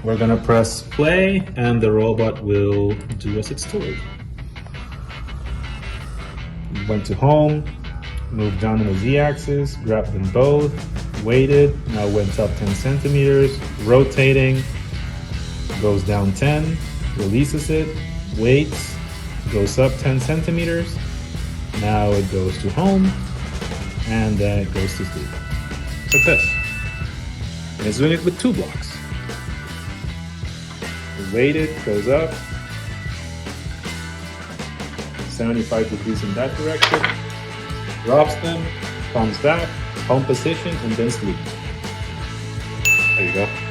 We're gonna press play and the robot will do as it's told. Went to home, moved down on the z-axis, grabbed them both, waited, now went up 10 centimeters, rotating, goes down 10, releases it, waits, goes up 10 centimeters, now it goes to home, and then it goes to sleep. Success. And it's doing it with 2 blocks. Weighted, goes up, 75 degrees in that direction, drops them, comes back, home position, and then sleep. There you go.